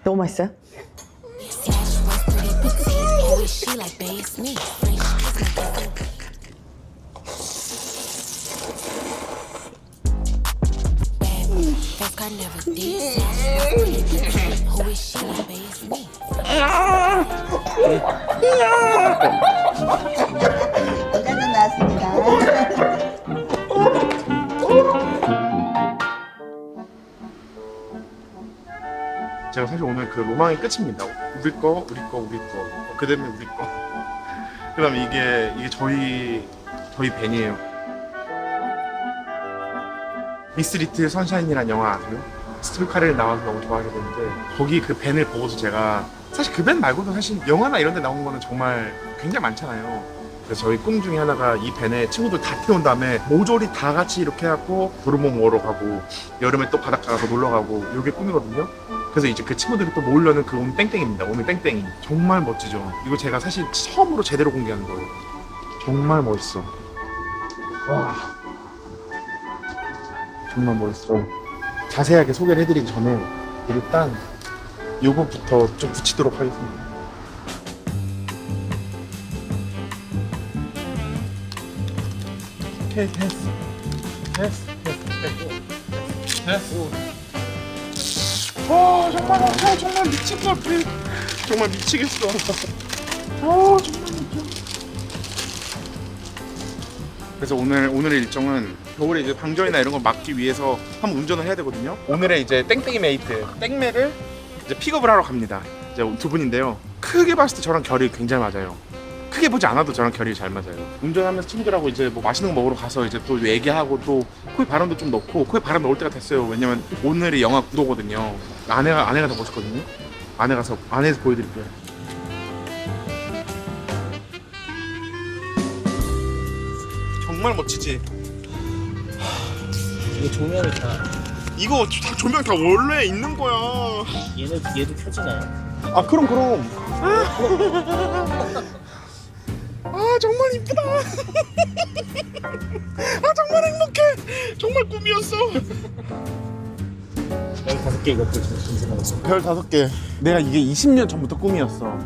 너무 맛있어요? 어제는 나왔습니다. 제가 사실 오늘 그 로망의 끝입니다. 우리 거, 우리 거, 우리 거. 그 다음에 우리 거. 그 다음에 이게 저희 밴이에요. 미스 리틀 선샤인이라는 영화 아세요? 스티브 카렐 나와서 너무 좋아하게 됐는데 거기 그 밴을 보고서 제가 사실 그 밴 말고도 사실 영화나 이런 데 나온 거는 정말 굉장히 많잖아요. 그래서 저희 꿈 중에 하나가 이 밴에 친구들 다 태운 다음에 모조리 다 같이 이렇게 해갖고 도르모 모으러 가고 여름에 또 바닷가 가서 놀러 가고 이게 꿈이거든요. 그래서 이제 그 친구들이 또 모으려는 그 오늘 땡땡입니다. 오늘 땡땡이 정말 멋지죠. 이거 제가 사실 처음으로 제대로 공개한 거예요. 정말 멋있어. 와, 정말 멋있어. 자세하게 소개를 해드리기 전에 일단 요거부터 좀 붙이도록 하겠습니다. 됐어. 와, 정말 멋져. 정말 미칠 것 같아. 정말 미치겠어. 정말 미쳐. 그래서 오늘의 일정은 겨울에 이제 방전이나 이런 걸 막기 위해서 한번 운전을 해야 되거든요. 오늘의 이제 땡땡이 메이트 땡매를 이제 픽업을 하러 갑니다. 이제 두 분인데요. 크게 봤을 때 저랑 결이 굉장히 맞아요. 크게 보지 않아도 저랑 결이 잘 맞아요. 운전하면서 친구들하고 이제 뭐 맛있는 거 먹으러 가서 이제 또 얘기하고 또 코에 바람도 좀 넣고 코에 바람 넣을 때가 됐어요. 왜냐면 오늘이 영화 구도거든요. 아내가 더 멋있거든요. 안에서 보여드릴게요. 정말 멋지지. 이게 조명이 다 이거 다 조명 다 원래 있는 거야. 얘도 켜지나요? 아 그럼. 아 정말 이쁘다. 아 정말 행복해. 정말 꿈이었어. 별 5개 이거 보시면 별 5개. 내가 이게 20년 전부터 꿈이었어.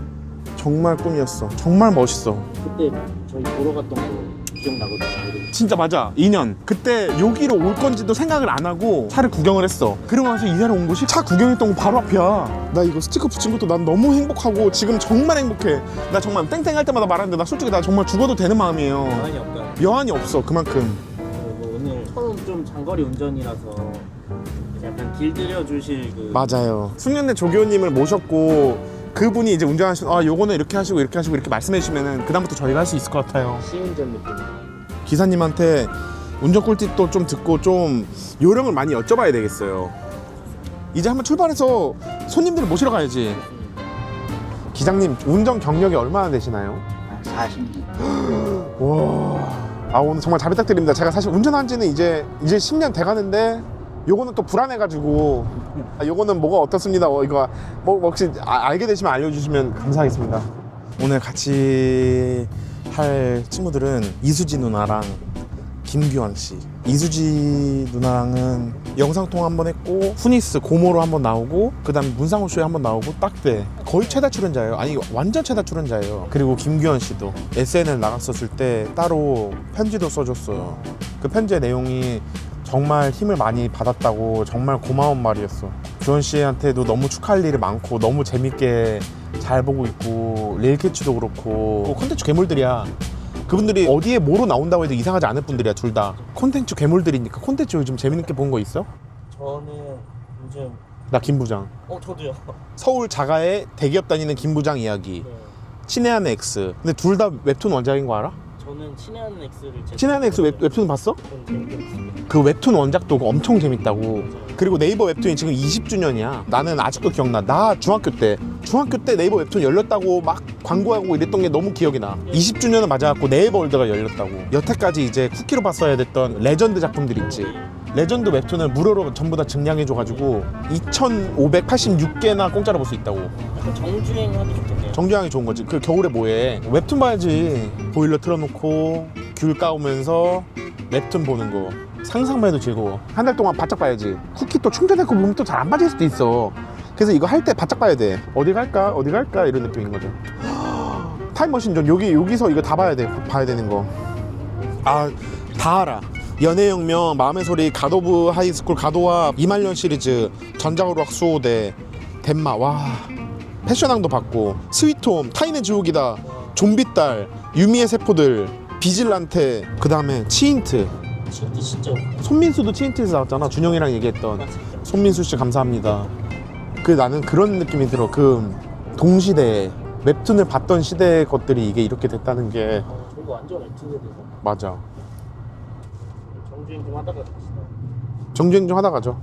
정말 꿈이었어. 정말 멋있어. 그때 저희 보러 갔던 거 기억나거든요. 진짜 맞아. 2년. 그때 여기로 올 건지도 생각을 안 하고 차를 구경을 했어. 그러고 나서 이 자리에 온 곳이 차 구경했던 거 바로 앞이야. 나 이거 스티커 붙인 것도 난 너무 행복하고 지금 정말 행복해. 나 정말 땡땡 할 때마다 말하는데 나 솔직히 나 정말 죽어도 되는 마음이에요. 여한이 없다. 여한이 없어. 그만큼. 그리고 오늘 처음 좀 장거리 운전이라서 약간 길들여 주실 그 맞아요. 숙련대 조교님을 모셨고 그분이 이제 운전하시는 요거는 이렇게 하시고 이렇게 하시고 이렇게 말씀해 주시면은 그다음부터 저희가 할 수 있을 것 같아요. 시운전 느낌. 기사님한테 운전 꿀팁도 좀 듣고 좀 요령을 많이 여쭤봐야 되겠어요. 이제 한번 출발해서 손님들을 모시러 가야지. 기장님 운전 경력이 얼마나 되시나요? 40년. 와, 오늘 정말 잘 부탁드립니다. 제가 사실 운전한 지는 이제 10년 돼 가는데 요거는 또 불안해가지고 요거는 뭐가 어떻습니다. 이거 뭐 혹시 알게 되시면 알려주시면 감사하겠습니다. 오늘 같이 할 친구들은 이수지 누나랑 김규환 씨. 이수지 누나랑은 영상통화 한번 했고 후니스 고모로 한번 나오고 그 다음에 문상호 쇼에 한번 나오고 딱대 거의 최다 출연자예요. 아니 완전 최다 출연자예요. 그리고 김규현 씨도 SNL 나갔었을 때 따로 편지도 써줬어요. 그 편지의 내용이 정말 힘을 많이 받았다고 정말 고마운 말이었어. 규현 씨한테도 너무 축하할 일이 많고 너무 재밌게 잘 보고 있고 릴캐치도 그렇고 콘텐츠 괴물들이야. 그분들이 어디에 뭐로 나온다고 해도 이상하지 않을 분들이야. 둘 다 콘텐츠 괴물들이니까. 콘텐츠 요즘 재밌게 본 거 있어? 저는 요즘 나 김부장. 저도요. 서울 자가에 대기업 다니는 김부장 이야기. 네. 친애하는 X. 근데 둘 다 웹툰 원작인 거 알아? 저는 친애하는 X를 친애하는 X 웹툰 봤어? 좀 재밌게 봤어요. 그 웹툰 원작도 엄청 재밌다고. 그리고 네이버 웹툰이 지금 20주년이야. 나는 아직도 기억나. 나 중학교 때 네이버 웹툰 열렸다고 막 광고하고 이랬던 게 너무 기억이 나. 20주년은 맞아갖고 네이버 월드가 열렸다고. 여태까지 이제 쿠키로 봤어야 됐던 레전드 작품들 있지. 레전드 웹툰을 무료로 전부 다 증량해줘가지고 2,586개나 공짜로 볼 수 있다고. 약간 정주행 하기 좋겠네요. 정주행이 좋은 거지. 그 겨울에 뭐해? 웹툰 봐야지. 보일러 틀어놓고 귤 까오면서 웹툰 보는 거 상상만 해도 즐거워. 한 달 동안 바짝 봐야지. 쿠키 또 충전해놓고 보면 또 잘 안 빠질 수도 있어. 그래서 이거 할 때 바짝 봐야 돼. 어디 갈까? 어디 갈까? 이런 느낌인 거죠. 타임머신 존 여기서 이거 다 봐야 돼. 봐야 되는 거. 아, 다 알아. 연애혁명, 마음의 소리, 갓오브 하이스쿨, 가도와 이말년 시리즈, 전자오락 수호대, 덴마. 와, 패션왕도 받고, 스위트홈, 타인의 지옥이다, 좀비딸, 유미의 세포들, 비질란테, 그 다음에 치인트. 진짜 손민수도 치인트에서 나왔잖아. 준영이랑 얘기했던. 손민수 씨 감사합니다. 나는 그런 느낌이 들어. 그 동시대에 웹툰을 봤던 시대의 것들이 이게 이렇게 됐다는 게. 저거 완전 웹툰에 대해서 맞아. 정주행 좀 하다가 갑시다. 정주행 좀 하다 가죠.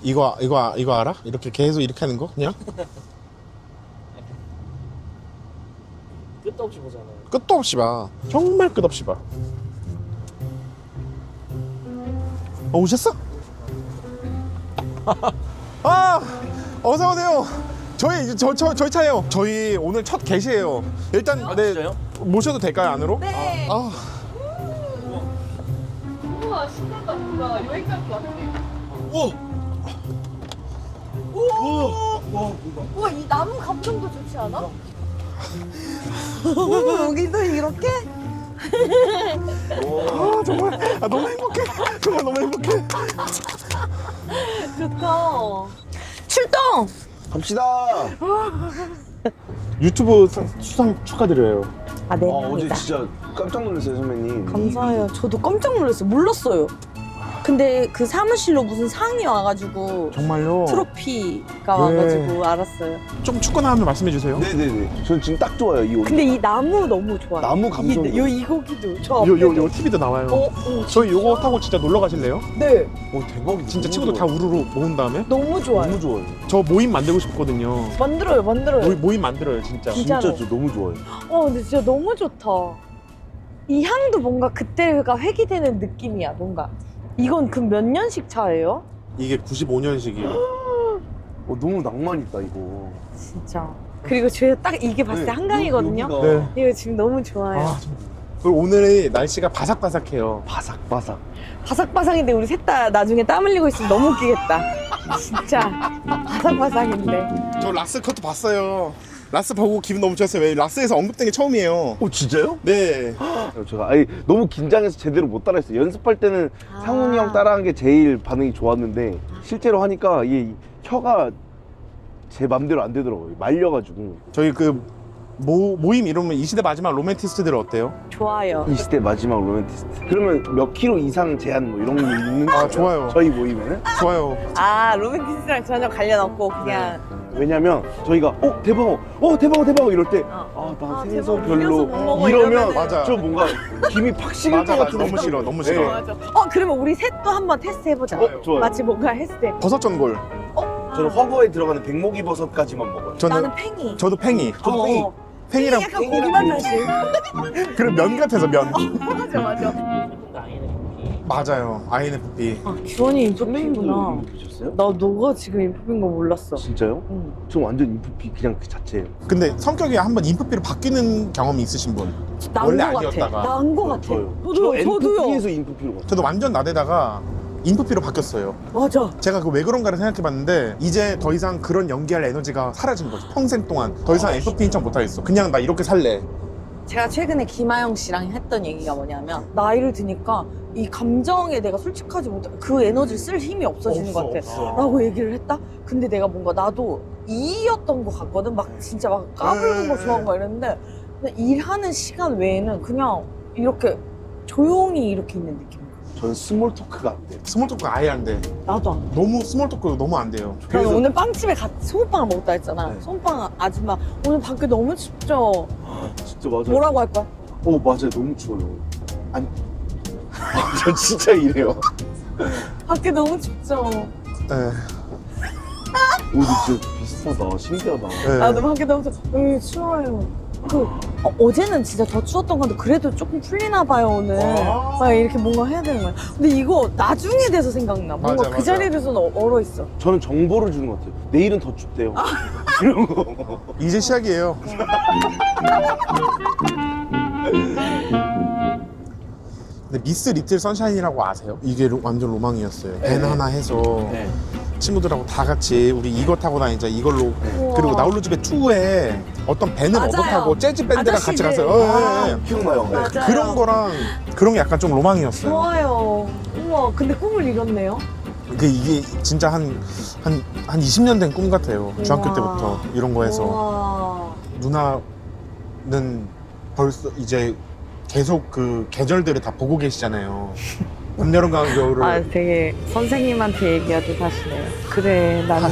이거 알아? 이렇게 계속 이렇게 하는 거 그냥? 끝도 없이 보잖아요. 끝도 없이 봐. 정말 끝없이 봐. 오셨어? 아, 어서 오세요. 저희 차예요. 저희 오늘 첫 게시예요. 일단 진짜요? 모셔도 될까요, 안으로? 네. 아, 우와 신난다 진짜 여행 갈 것 같아. 우와 이 나무 감정도 좋지 않아? 여기도 이렇게? 정말 너무 행복해. 정말 너무 행복해. 좋다. 출동! 갑시다. 유튜브 수상 축하드려요. 아 네. 어제 진짜 깜짝 놀랐어요, 선배님. 감사해요. 저도 깜짝 놀랐어요. 몰랐어요. 근데 그 사무실로 무슨 상이 와가지고 정말요? 트로피가 네. 와가지고 알았어요. 좀 축구나 하면 말씀해 주세요. 네네네. 전 지금 딱 좋아요, 이 옷. 근데 이 나무 너무 좋아요. 나무 감성이. 이 고기도 저 앞에도. 요 TV도 나와요. 저희 요거 타고 진짜 놀러 가실래요? 네. 오, 대박이다. 진짜 너무 친구들 다 좋아요. 우르르 모은 다음에 너무 좋아요. 너무 좋아요. 저 모임 만들고 싶거든요. 만들어요. 모임 만들어요, 진짜. 진짜. 진짜 저 너무 좋아요. 근데 진짜 너무 좋다. 이 향도 뭔가 그때가 회귀되는 느낌이야, 뭔가. 이건 그 몇 년식 차예요? 이게 95년식이에요. 너무 낭만 있다, 이거. 진짜. 그리고 제가 딱 이게 봤을 때 한강이거든요. 여기가 네. 이거 지금 너무 좋아요. 그리고 오늘 날씨가 바삭바삭해요. 바삭바삭. 바삭바삭인데 우리 셋 다 나중에 땀 흘리고 있으면 너무 웃기겠다. 진짜 바삭바삭인데. 저 라스 컷도 봤어요. 라스 보고 기분 너무 좋았어요. 왜 라스에서 언급된 게 처음이에요. 진짜요? 네. 제가 너무 긴장해서 제대로 못 따라했어요. 연습할 때는 아. 상훈이 형 따라한 게 제일 반응이 좋았는데 실제로 하니까 이게 혀가 제 맘대로 안 되더라고요. 말려가지고. 저희 모임 이름은 이 시대 마지막 로맨티스트들 어때요? 좋아요. 이 시대 마지막 로맨티스트. 그러면 몇 킬로 이상 제한 뭐 이런 게 있는 거예요? 좋아요. 저희 모임에는? 좋아요. 로맨티스랑 전혀 관련 없고 그냥 왜냐면 저희가 대박 이럴 때 나 생선 대박, 음료수 못 별로 먹어 이러면 이러면은. 맞아. 좀 뭔가 김이 팍 식을 것 맞아. 같은 너무 싫어. 너무 싫어. 네. 맞아. 그러면 우리 셋도 한번 테스트 해보자. 좋아요. 마치 뭔가 했을 때. 버섯 전골. 저는 허거에 들어가는 백목이 버섯까지만 먹어요. 나는 팽이. 저도 팽이. 저도 팽이. 팽이랑 약간 고기만 맛이. 그럼 면 같아서 면. 맞아. 근데 아이는 커피. 맞아요. INFP. 규원이 인프피구나. 보셨어요? 나 너가 지금 인프피인 거 몰랐어. 진짜요? 응. 저 완전 인프피 그냥 그 자체예요. 근데 성격이 한번 인프피로 바뀌는 경험이 있으신 분? 원래 난거 같아. 아니었다가. 난 거 같아. 저도요. NFP에서 인프피로 갔어요. 저도 완전 나대다가 인프피로 바뀌었어요. 맞아. 제가 왜 그런가를 생각해봤는데 이제 더 이상 그런 연기할 에너지가 사라진 거죠. 평생 동안 더 이상 FP인 척 못하겠어. 그냥 나 이렇게 살래. 제가 최근에 김하영 씨랑 했던 얘기가 뭐냐면 나이를 드니까 이 감정에 내가 솔직하지 못해 그 에너지를 쓸 힘이 없어지는 것 같아 라고 얘기를 했다? 근데 내가 뭔가 나도 이였던 것 같거든? 막 진짜 막 까불는 거 좋아하고 막 이랬는데 근데 일하는 시간 외에는 그냥 이렇게 조용히 이렇게 있는 느낌. 저는 스몰 토크가 안 돼요. 스몰 토크 아예 안 돼. 나도 안 돼. 너무 스몰 토크 너무 안 돼요. 난 오늘 빵집에 소금빵을 먹었다 했잖아. 네. 소금빵 아줌마 오늘 밖에 너무 춥죠? 진짜 맞아요. 뭐라고 할 거야? 맞아요. 너무 추워요. 아니, 저 진짜 이래요. 밖에 너무 춥죠? 네. 오늘 진짜 비슷하다. 신기하다. 네. 나도 밖에 너무 추워요. 어제는 진짜 더 추웠던 건데 그래도 조금 풀리나 봐요 오늘. 막 이렇게 뭔가 해야 되는 거야. 근데 이거 나중에 돼서 생각나. 뭔가 맞아, 그 맞아. 자리에서는 얼어 있어. 저는 정보를 주는 것 같아요. 내일은 더 춥대요. 이런 거. 이제 시작이에요. 근데 미스 리틀 선샤인이라고 아세요? 이게 완전 로망이었어요. 밴 하나 해서 네. 친구들하고 다 같이 우리 이거 타고 다니자 이걸로. 우와. 그리고 나홀로 집에 2에 어떤 배는 맞아요. 얻어타고 재즈 밴드랑 같이 아저씨들. 가서 기억나요? 맞아요. 그런 거랑 그런 게 약간 좀 로망이었어요. 좋아요. 우와, 근데 꿈을 이뤘네요. 이게 진짜 한 20년 된 꿈 같아요. 중학교 우와. 때부터 이런 거 해서. 우와. 누나는 벌써 이제 계속 그 계절들을 다 보고 계시잖아요. 봄, 여름, 가을, 겨울을. 아, 되게 선생님한테 얘기하듯 하시네요. 그래, 나는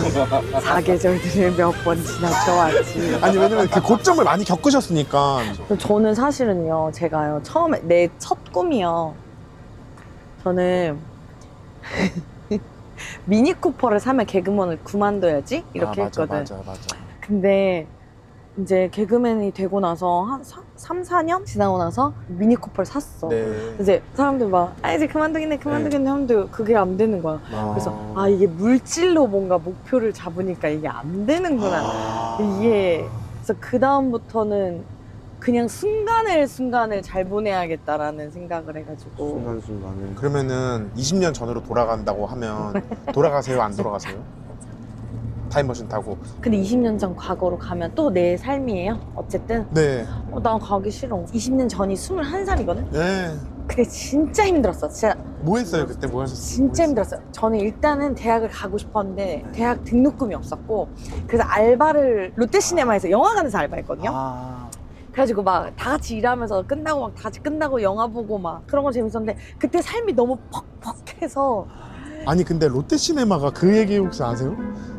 사계절들을 몇 번 지나쳐왔지. 아니 왜냐면 그 고점을 많이 겪으셨으니까. 저는 사실은요, 제가요, 처음에 내 첫 꿈이요. 저는 미니쿠퍼를 사면 개그맨을 그만둬야지 이렇게 했거든. 맞아. 근데 이제 개그맨이 되고 나서 한 3, 4년 지나고 나서 미니쿠퍼를 샀어. 네. 이제 사람들 막 이제 그만두겠네 하는데 그게 안 되는 거야. 그래서 이게 물질로 뭔가 목표를 잡으니까 이게 안 되는구나. 이게 그래서 그 다음부터는 그냥 순간을 잘 보내야겠다라는 생각을 해가지고. 순간순간은. 그러면은 20년 전으로 돌아간다고 하면 돌아가세요? 안 돌아가세요? 타임머신 타고. 근데 20년 전 과거로 가면 또 내 삶이에요. 어쨌든 네. 난 가기 싫어. 20년 전이 21살이거든. 네. 근데 진짜 힘들었어. 진짜 뭐 했어요 그때? 뭐 하셨어요? 진짜 힘들었어요. 저는 일단은 대학을 가고 싶었는데 대학 등록금이 없었고, 그래서 알바를 롯데시네마에서 영화관에서 알바했거든요. 그래가지고 막 다 같이 일하면서 끝나고 막 다 같이 끝나고 영화 보고 막 그런 거 재밌었는데, 그때 삶이 너무 퍽퍽해서. 아니 근데 롯데시네마가 그 얘기 혹시 아세요?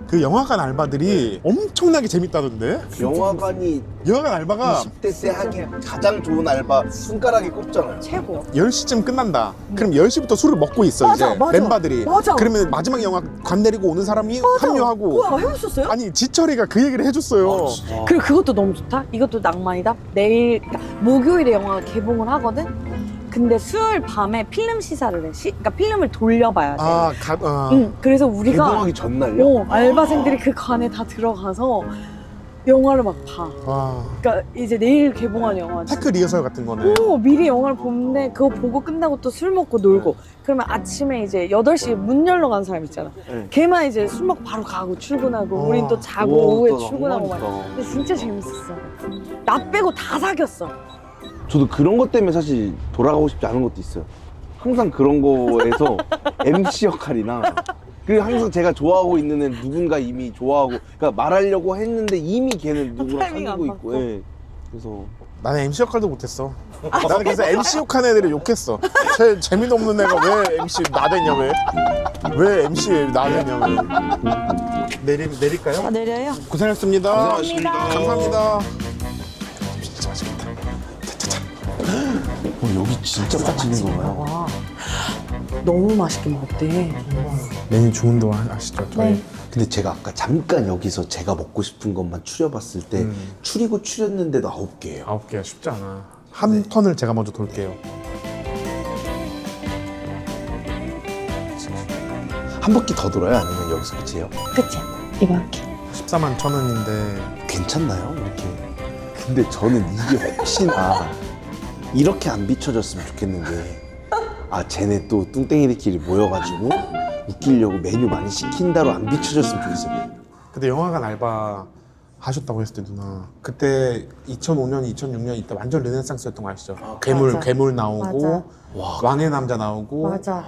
그 영화관 알바들이 엄청나게 재밌다던데? 영화관이 영화관 알바가 20대 때 하기 가장 좋은 알바 손가락에 꼽잖아요. 최고. 10시쯤 끝난다. 그럼 10시부터 술을 먹고 있어. 맞아, 이제 맞아. 멤버들이. 맞아. 그러면 마지막 영화 관 내리고 오는 사람이 합류하고. 뭐야, 해보셨어요? 아니 지철이가 그 얘기를 해줬어요. 그리고 그것도 너무 좋다. 이것도 낭만이다. 내일, 그러니까 목요일에 영화가 개봉을 하거든. 근데 수요일 밤에 필름 시사를 해. 그러니까 필름을 돌려봐야 돼. 그래서 우리가 개봉하기 전날요? 알바생들이 그 관에 다 들어가서 영화를 막 봐. 그러니까 이제 내일 개봉한 영화. 테크 리허설 같은 거네. 미리 영화를 보는데 그거 보고 끝나고 또 술 먹고 놀고. 그러면 아침에 이제 8시에 문 열러 가는 사람 있잖아. 네. 걔만 이제 술 먹고 바로 가고 출근하고, 우린 또 자고 우와, 오후에 또 출근하고 막. 낭만이다. 근데 진짜 재밌었어. 나 빼고 다 사귀었어. 저도 그런 것 때문에 사실 돌아가고 싶지 않은 것도 있어요. 항상 그런 거에서 MC 역할이나, 그리고 항상 제가 좋아하고 있는 애 누군가 이미 좋아하고, 그러니까 말하려고 했는데 이미 걔는 누구랑 타이밍 안 사귀고 맞고. 있고. 예. 그래서 나는 MC 역할도 못했어. 나는 그래서 MC 욕하는 애들을 욕했어. 재미도 없는 애가 왜 MC 나대냐 왜 MC 나대냐 왜. 내릴까요? 내려요? 고생하셨습니다. 고생하셨습니다. 감사합니다. 여기 진짜 맛있는 건가요? 와, 너무 맛있게 먹었대. 메뉴 주문 동안 아시죠? 저희 네. 근데 제가 아까 잠깐 여기서 제가 먹고 싶은 것만 추려봤을 때 추리고 추렸는데도 9개예요. 9개야 쉽지 않아. 한 턴을 제가 먼저 돌게요. 한 바퀴 더 돌아요? 아니면 여기서 끝이에요? 그치? 이거 할게. 14,000원인데 괜찮나요? 이렇게. 근데 저는 이게 혹시나 이렇게 안 비춰졌으면 좋겠는 게, 쟤네 또 뚱땡이들끼리 모여가지고 웃기려고 메뉴 많이 시킨다로 안 비춰졌으면 좋겠어요. 그때 영화관 알바 하셨다고 했을 때 누나 그때 2005년, 2006년 이때 완전 르네상스였던 거 아시죠? 맞아. 괴물 나오고 와, 왕의 남자 나오고 맞아.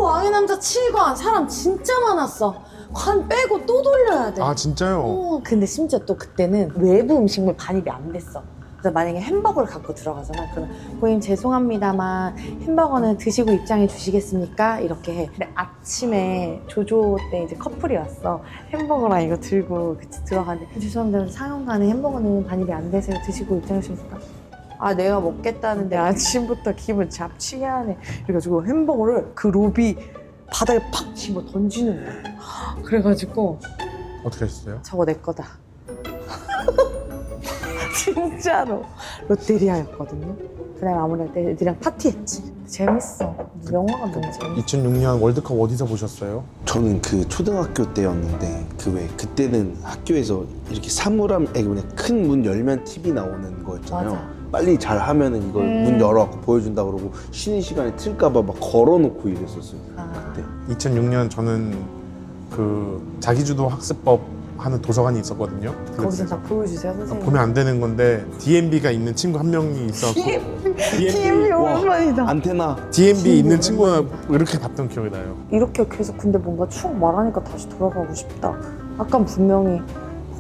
왕의 남자 7관 사람 진짜 많았어. 관 빼고 또 돌려야 돼. 아 진짜요? 근데 심지어 또 그때는 외부 음식물 반입이 안 됐어. 그래서 만약에 햄버거를 갖고 들어가잖아. 그러면 고객님 죄송합니다만 햄버거는 드시고 입장해 주시겠습니까? 이렇게 해. 근데 아침에 조조 때 이제 커플이 왔어. 햄버거랑 이거 들고 같이 들어가는데, 죄송합니다, 상영관에 햄버거는 반입이 안 돼서 드시고 입장해 주시겠습니까? 내가 먹겠다는데 아침부터 기분 잡치게 하네. 그래가지고 햄버거를 그 로비 바닥에 팍 집어 던지는 거야. 그래가지고 어떻게 하셨어요? 저거 내 거다. 진짜로. 롯데리아였거든요. 그다음에 아무래도 애들이랑 파티했지. 재밌어. 영화가 너무 재밌어. 2006년 월드컵 어디서 보셨어요? 저는 그 초등학교 때였는데, 그때는 학교에서 이렇게 사물함, 큰 문 열면 TV 나오는 거였잖아요. 맞아. 빨리 잘 하면은 이걸 문 열어갖고 보여준다 그러고 쉬는 시간에 틀까봐 막 걸어놓고 이랬었어요. 그때. 2006년 저는 그 자기주도 학습법 하는 도서관이 있었거든요. 거기서 다 보여주세요, 선생님. 보면 안 되는 건데 DMB가 있는 친구 한 명이 있어서 TMI 오랜만이다. 안테나. DMB 있는 친구가 이렇게 봤던 기억이 나요. 이렇게 계속 근데 뭔가 추억 말하니까 다시 돌아가고 싶다. 아까 분명히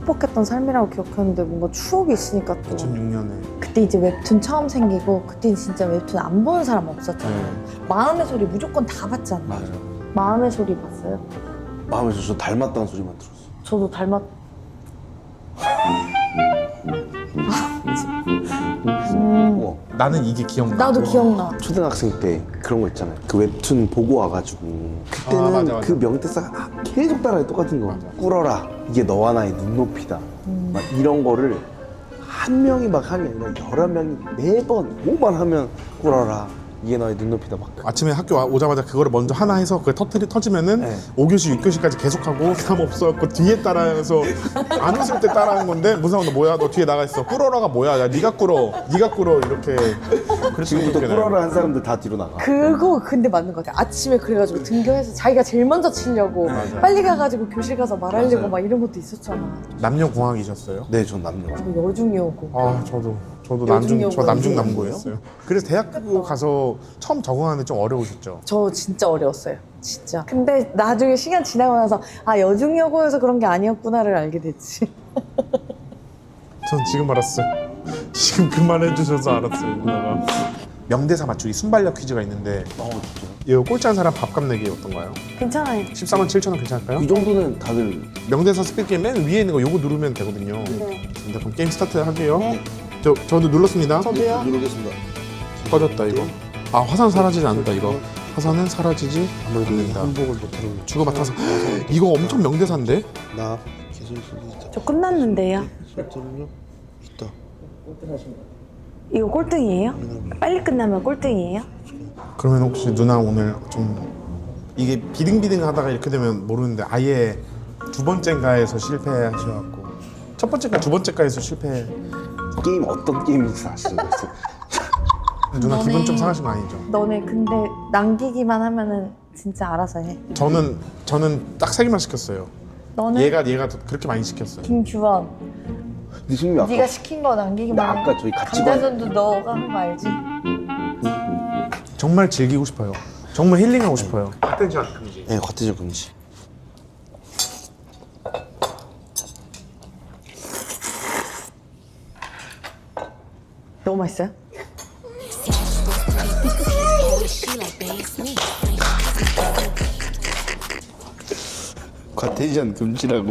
퍽퍽했던 삶이라고 기억했는데 뭔가 추억이 있으니까 또 2006년에 그때 이제 웹툰 처음 생기고 그때 진짜 웹툰 안 보는 사람 없었잖아요. 마음의 소리 무조건 다 봤잖아요. 맞아. 마음의 소리 봤어요? 마음에서 저 닮았다는 소리만 들었어. 저도 닮았. 우와. 나는 이게 기억나. 나도 기억나. 초등학생 때 그런 거 있잖아요. 그 웹툰 보고 와가지고 그때는 아, 맞아, 맞아. 그 명대사가 계속 따라해 똑같은 거. 맞아. 꿇어라. 이게 너와 나의 눈높이다. 막 이런 거를 한 명이 막 하는 게 아니라 여러 명이 매번 뭐만 하면 꿇어라. 이게 너의 눈높이다. 막 아침에 학교 오자마자 그거를 먼저 하나 해서 그게 터지면은 네. 5교시, 6교시까지 계속하고 다음 없어갖고 뒤에 따라해서 안 웃을 때 따라하는 건데 문상아 너 뭐야? 너 뒤에 나가 있어. 꿇어라가 뭐야? 야 네가 꿇어 이렇게 그랬던 지금부터 기억이 나요. 꿇어라 한 사람들 다 뒤로 나가. 그거 근데 맞는 것 같아. 아침에 그래가지고 등교해서 자기가 제일 먼저 치려고 맞아요. 빨리 가가지고 교실 가서 말하려고 맞아요. 막 이런 것도 있었잖아. 남녀공학이셨어요? 네, 전 남녀. 저 여중이오고. 아 저도 여중여고 저 남중 이제 남고였어요. 그래서 대학교 가서 처음 적응하는데 좀 어려우셨죠? 저 진짜 어려웠어요. 진짜. 근데 나중에 시간 지나고 나서 아 여중여고여서 그런 게 아니었구나를 알게 됐지. 전 지금 알았어요. 지금 그 말 해주셔서 알았어요, 누나가. 명대사 맞추기 순발력 퀴즈가 있는데 진짜. 이거 꼴찌한 사람 밥값 내기 어떤가요? 괜찮아요. 14만 7천 원 괜찮을까요? 이 정도는 다들 명대사 스피드 게임 맨 위에 있는 거 요거 누르면 되거든요. 네. 근데 그럼 게임 스타트 할게요. 네. 저도 눌렀습니다. 저도요. 누르겠습니다. 꺼졌다 이거. 아 화산 사라지지 않는다 이거. 화산은 사라지지 않는다. 한복을 못하는 주고받아서 이거 엄청 명대사인데? 나 계속 소리 있다. 저 끝났는데요. 소리요? 있다. 이거 꼴등이에요? 빨리 끝나면 꼴등이에요? 그러면 혹시 누나 오늘 좀 이게 비등비등하다가 이렇게 되면 모르는데 아예 두 번째인가에서 실패하셔갖고 첫 번째가 두 번째가에서 실패. 게임 어떤 게임인지 아시죠? 누나 기분 좀 너네- 상하신 거 아니죠? 너네 근데 남기기만 하면은 진짜 알아서 해. 저는 딱 세 개만 시켰어요. 너는 얘가 그렇게 많이 시켰어요. 김규원. 니승님 아까 네가 시킨 거 남기기만 나 해. 아까 저희 같이 감자전도 너가 한 거 알지? 정말 즐기고 싶어요. 정말 힐링하고 싶어요. 아텐션 금지. 네, 과태료 금지. 너무 맛있어요? 과태료 금지라고.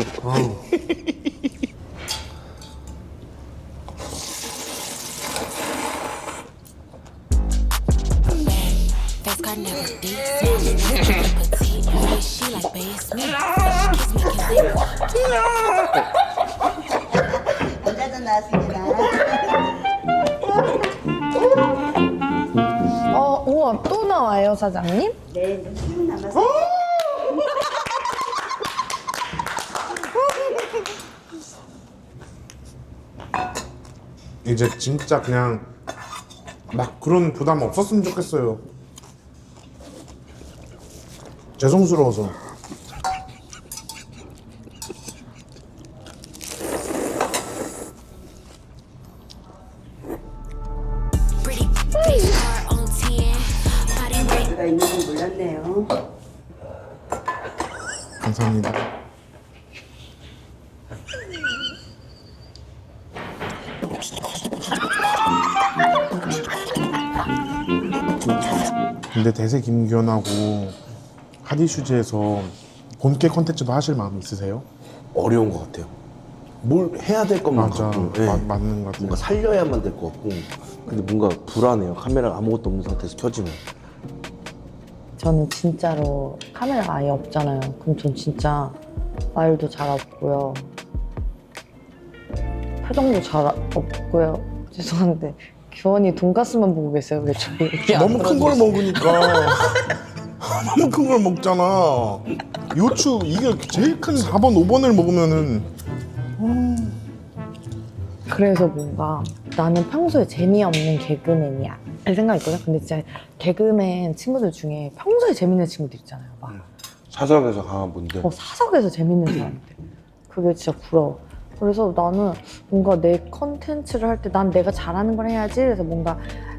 Face card never beat. Petite, yeah, she like bass me. Kiss me, kiss me. 여자도 나왔습니다. 우와 또 나와요 사장님? 네, 이제 10분 남았어요. 이제 진짜 그냥 막 그런 부담 없었으면 좋겠어요. 죄송스러워서. Pretty face card on 10. Body rate. 제가 있는 줄 몰랐네요. 감사합니다. 근데 대세 김규현하고 하디슈즈에서 본캐 콘텐츠도 하실 마음 있으세요? 어려운 것 같아요. 뭘 해야 될 것만 맞아. 같고, 네. 맞는 것 같아요. 뭔가 살려야만 될 것 같고, 근데 뭔가 불안해요. 카메라가 아무것도 없는 상태에서 켜지면. 저는 진짜로 카메라가 아예 없잖아요. 그럼 전 진짜 말도 잘 없고요. 표정도 잘 없고요. 죄송한데 규원이 돈가스만 보고 계세요. 왜 저 얘기 안 너무 큰 걸 들어주세요? 먹으니까 너무 큰 걸 먹잖아. 요추 이게 제일 큰 4번, 5번을 먹으면은 그래서 뭔가 나는 평소에 재미없는 개그맨이야 이 생각이 있거든. 근데 진짜 개그맨 친구들 중에 평소에 재밌는 친구들 있잖아요. 막 사석에서 강한 분들. 사석에서 재밌는 사람들. 그게 진짜 부러워. 그래서 나는 뭔가 내 컨텐츠를 할 때 난 내가 잘하는 걸 해야지. 그래서 뭔가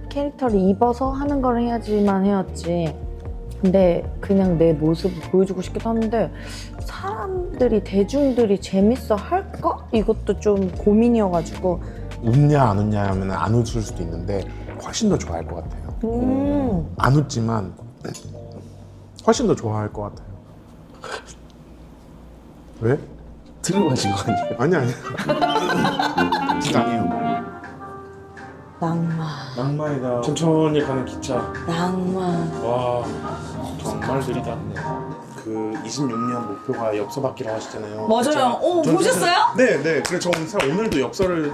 캐릭터를 입어서 하는 걸 해야지만 해왔지. 근데 그냥 내 모습을 보여주고 싶기도 한데 사람들이 대중들이 재밌어 할까? 이것도 좀 고민이어가지고. 웃냐 안 웃냐 하면 안 웃을 수도 있는데 훨씬 더 좋아할 것 같아요. 안 웃지만 훨씬 더 좋아할 것 같아요. 왜? 틀을 마신 거 아니에요? 아니야. 진짜 아니에요. 낭만. 낭만이다. 천천히 가는 기차. 낭만. 와 정말 느리다. 그 26년 목표가 엽서받기로 하시잖아요. 맞아요. 보셨어요? 네네. 그래서 저는 사실 오늘도 엽서를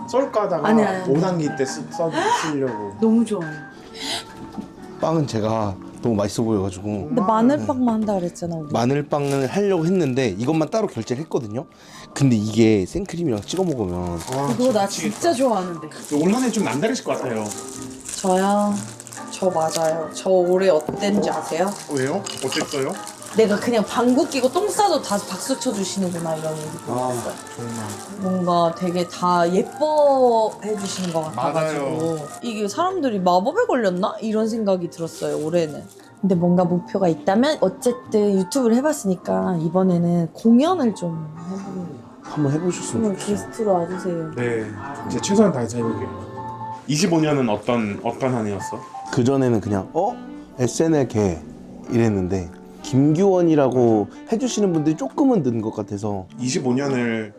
썰까 하다가 아니. 5단기 때 쓰려고. 너무 좋아요. 빵은 제가 너무 맛있어 보여가지고 근데 마늘빵만 한다 그랬잖아. 우리. 마늘빵을 하려고 했는데 이것만 따로 결제를 했거든요. 근데 이게 생크림이랑 찍어 먹으면 그거 나 진짜 좋아하는데. 올 한해 좀 남다르실 것 같아요. 저요? 저 맞아요. 저 올해 어땠는지 아세요? 왜요? 어땠어요? 내가 그냥 방구 끼고 똥 싸도 다 박수 쳐주시는구나 이런 느낌. 정말. 뭔가 되게 다 예뻐해 주시는 것 같아가지고 맞아요. 이게 사람들이 마법에 걸렸나? 이런 생각이 들었어요 올해는. 근데 뭔가 목표가 있다면 어쨌든 유튜브를 해봤으니까 이번에는 공연을 좀 해보는 한번 해보셨으면 오늘 좋겠어요. 게스트로 와주세요. 네, 이제 최선을 다해서 해볼게요. 25년은 어떤 한 해였어? 그전에는 그냥 SNL 개 이랬는데 김규원이라고 해주시는 분들이 조금은 는 것 같아서 25년을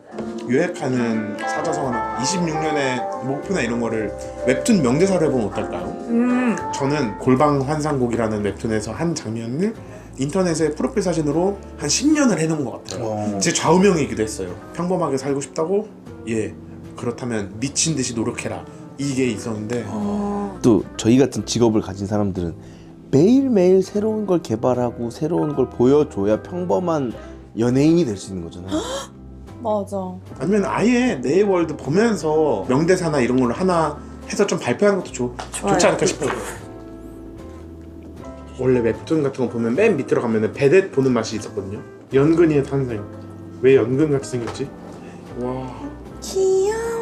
요약하는 사자성어나 26년의 목표나 이런 거를 웹툰 명대사로 해보면 어떨까요? 저는 골방환상곡이라는 웹툰에서 한 장면을 인터넷에 프로필 사진으로 한 10년을 해놓은 것 같아요. 제 좌우명이기도 했어요. 평범하게 살고 싶다고? 예. 그렇다면 미친 듯이 노력해라. 이게 있었는데 또 저희 같은 직업을 가진 사람들은 매일매일 새로운 걸 개발하고 새로운 걸 보여줘야 평범한 연예인이 될 수 있는 거잖아요. 맞아. 아니면 아예 네이월드 보면서 명대사나 이런 걸로 하나 해서 좀 발표하는 것도 좋지 않을까 싶어요. 원래 웹툰 같은 거 보면 맨 밑으로 가면 베댓 보는 맛이 있었거든요. 연근이의 탄생. 왜 연근같이 생겼지? 와. 귀여워.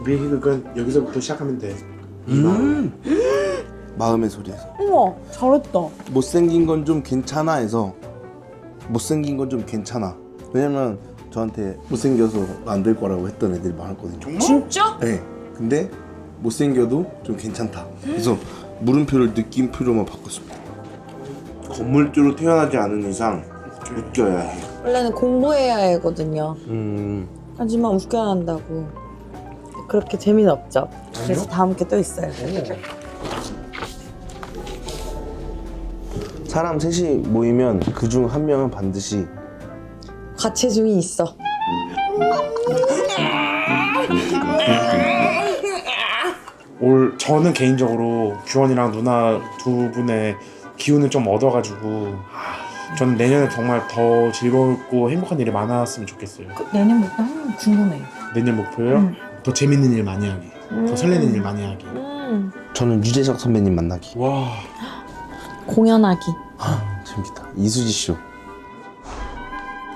우리의 희극은 여기서부터 시작하면 돼. 마음의 소리에서 우와 잘했다. 못생긴 건 좀 괜찮아 해서 못생긴 건 좀 괜찮아. 왜냐면 저한테 못생겨서 안 될 거라고 했던 애들이 많았거든요. 정말? 진짜? 네. 근데 못생겨도 좀 괜찮다. 그래서 물음표를 느낌표로만 바꿨습니다. 건물주로 태어나지 않은 이상 웃겨야 해. 원래는 공부해야 하거든요. 하지만 웃겨야 한다고. 그렇게 재미는 없죠. 그래서 다음 게 또 있어요. 사람 셋이 모이면 그중 한 명은 반드시 과체중이 있어. 저는 개인적으로 규원이랑 누나 두 분의 기운을 좀 얻어가지고 저는 내년에 정말 더 즐겁고 행복한 일이 많았으면 좋겠어요. 내년 목표 한번 궁금해. 내년 목표요? 더 재밌는 일 많이 하기, 더 설레는 일 많이 하기. 저는 유재석 선배님 만나기. 와, 공연하기. 재밌겠다. 이수지 씨로.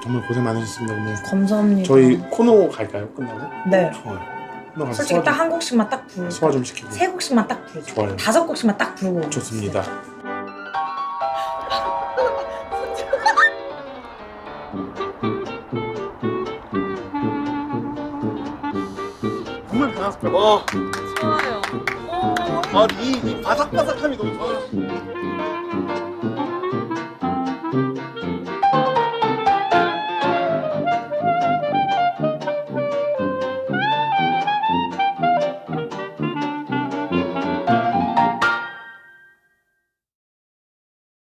정말 고생 많으셨습니다 오늘. 감사합니다. 저희 코너 갈까요? 끝나고? 네. 좋아요. 코너 가서 솔직히 딱 한 곡씩만 딱 부르고 소화 좀 시키고. 3곡씩만 딱 부르고 좋아요. 5곡씩만 딱 부르고. 좋습니다. 정말 반갑습니다. 좋아요. 이 바삭바삭함이 너무 좋아요.